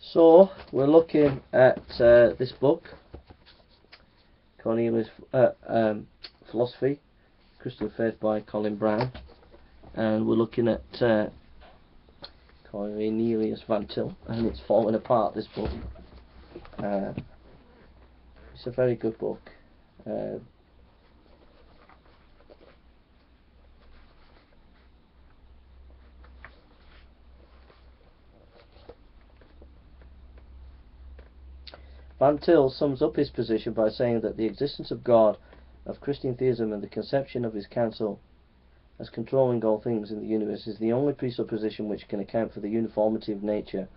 So we're looking at this book, Cornelius Philosophy, Christian Faith by Colin Brown, and we're looking at Cornelius Van Til, and it's falling apart, this book. It's a very good book. Van Til sums up his position by saying that the existence of God, of Christian theism, and the conception of his counsel as controlling all things in the universe is the only presupposition which can account for the uniformity of nature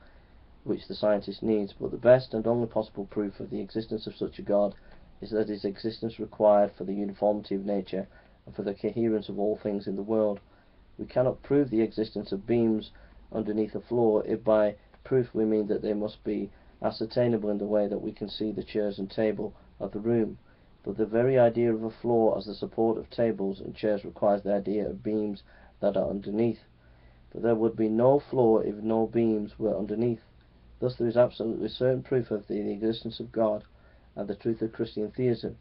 which the scientist needs, but the best and only possible proof of the existence of such a God is that his existence required for the uniformity of nature and for the coherence of all things in the world. We cannot prove the existence of beams underneath a floor if by proof we mean that they must be ascertainable in the way that we can see the chairs and table of the room, but the very idea of a floor as the support of tables and chairs requires the idea of beams that are underneath. But there would be no floor if no beams were underneath. Thus there is absolutely certain proof of the existence of God and the truth of Christian theism.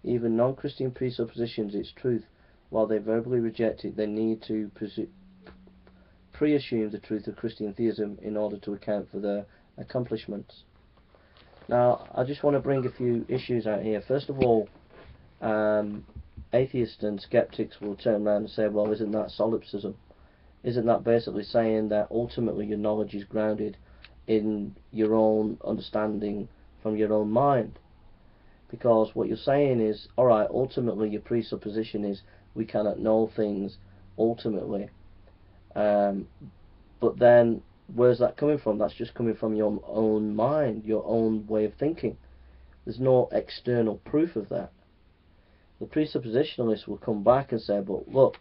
Even non-Christian presuppositions its truth, while they verbally reject it, they need to pre-assume the truth of Christian theism in order to account for their accomplishments. Now, I just want to bring a few issues out here. First of all, atheists and skeptics will turn around and say, well, isn't that solipsism? Isn't that basically saying that ultimately your knowledge is grounded in your own understanding from your own mind? Because what you're saying is, alright, ultimately your presupposition is we cannot know things ultimately, but then where's that coming from? That's just coming from your own mind, your own way of thinking. There's no external proof of that. The presuppositionalists will come back and say, but look,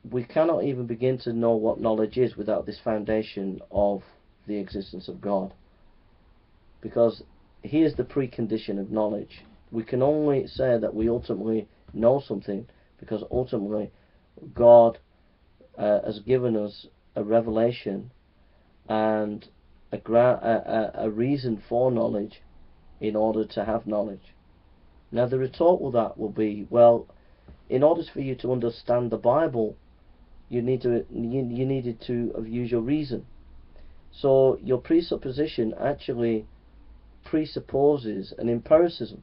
we cannot even begin to know what knowledge is without this foundation of the existence of God. Because here's the precondition of knowledge. We can only say that we ultimately know something because ultimately God has given us a revelation and a reason for knowledge in order to have knowledge. Now the retort with that will be, well, in order for you to understand the Bible, you needed to have used your reason. So your presupposition actually presupposes an empiricism.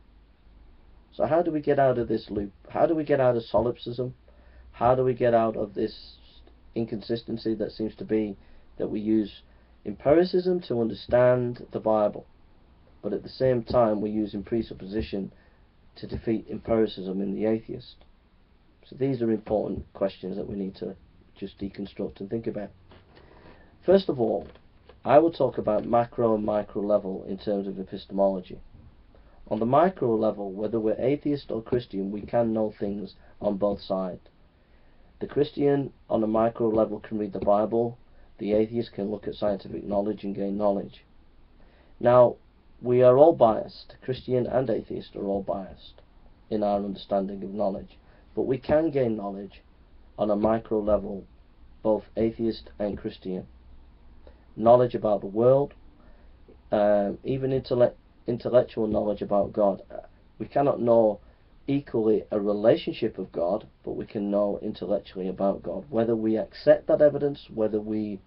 So how do we get out of this loop? How do we get out of solipsism? How do we get out of this inconsistency that seems to be that we use empiricism to understand the Bible, but at the same time we're using presupposition to defeat empiricism in the atheist? So these are important questions that we need to just deconstruct and think about. First of all, I will talk about macro and micro level in terms of epistemology. On the micro level, whether we're atheist or Christian, we can know things on both sides. The Christian on a micro level can read the Bible, the atheist can look at scientific knowledge and gain knowledge. Now, we are all biased, Christian and atheist are all biased in our understanding of knowledge, but we can gain knowledge on a micro level, both atheist and Christian. Knowledge about the world, even intellectual knowledge about God. We cannot know equally a relationship of God, but we can know intellectually about God. Whether we accept that evidence, whether we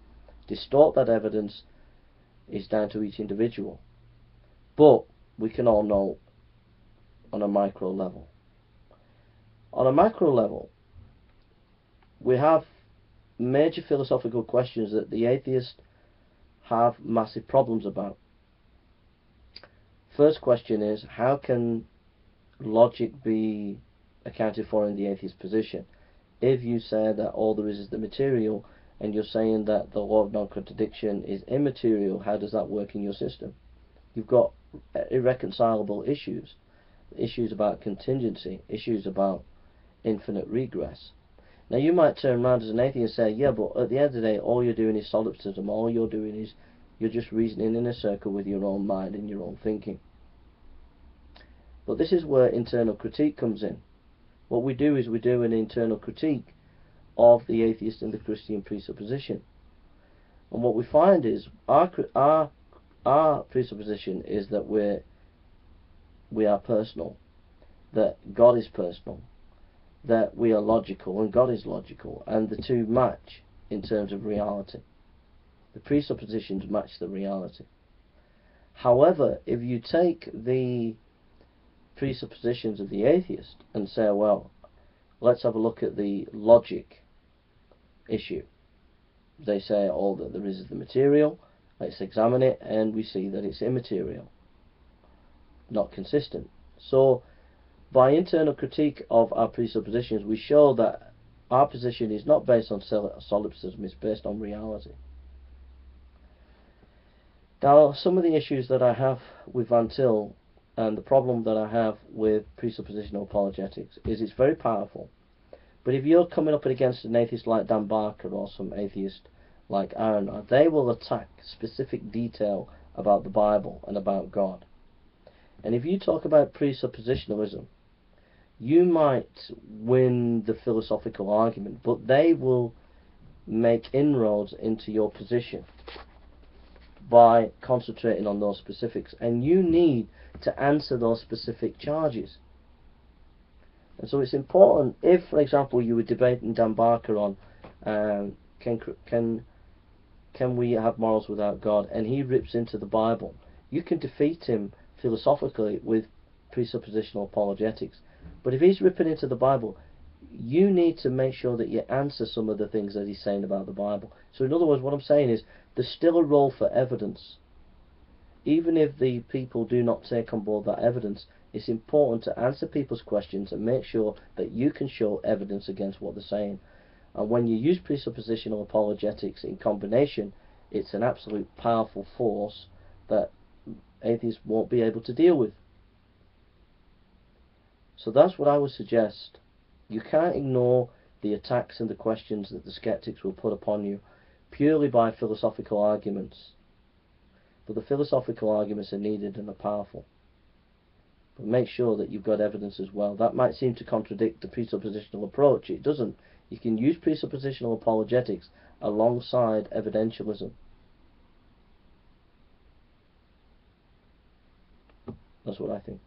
distort that evidence, is down to each individual. But we can all know on a micro level. On a macro level, we have major philosophical questions that the atheists have massive problems about. First question is, how can logic be accounted for in the atheist position? If you say that all there is the material, and you're saying that the law of non-contradiction is immaterial, how does that work in your system? You've got irreconcilable issues about contingency, issues about infinite regress. Now you might turn around as an atheist and say, yeah, but at the end of the day all you're doing is solipsism, all you're doing is you're just reasoning in a circle with your own mind and your own thinking. But this is where internal critique comes in. What we do is we do an internal critique of the atheist and the Christian presupposition. And what we find is our presupposition is that we are personal, that God is personal, that we are logical and God is logical, and the two match in terms of reality. The presuppositions match the reality. However, if you take the presuppositions of the atheist and say, well, let's have a look at the logic issue. They say all that there is the material, let's examine it, and we see that it's immaterial, not consistent. So by internal critique of our presuppositions, we show that our position is not based on solipsism, it's based on reality. Now, some of the issues that I have with Van Til and the problem that I have with presuppositional apologetics is it's very powerful. But if you're coming up against an atheist like Dan Barker or some atheist like Aaron, they will attack specific detail about the Bible and about God. And if you talk about presuppositionalism, you might win the philosophical argument, but they will make inroads into your position by concentrating on those specifics, and you need to answer those specific charges. And so it's important, if for example you were debating Dan Barker on can we have morals without God, and he rips into the Bible, you can defeat him philosophically with presuppositional apologetics. But if he's ripping into the Bible, you need to make sure that you answer some of the things that he's saying about the Bible. So in other words, what I'm saying is, there's still a role for evidence. Even if the people do not take on board that evidence, it's important to answer people's questions and make sure that you can show evidence against what they're saying. And when you use presuppositional apologetics in combination, it's an absolute powerful force that atheists won't be able to deal with. So that's what I would suggest. You can't ignore the attacks and the questions that the skeptics will put upon you purely by philosophical arguments. But the philosophical arguments are needed and are powerful. But make sure that you've got evidence as well. That might seem to contradict the presuppositional approach. It doesn't. You can use presuppositional apologetics alongside evidentialism. That's what I think.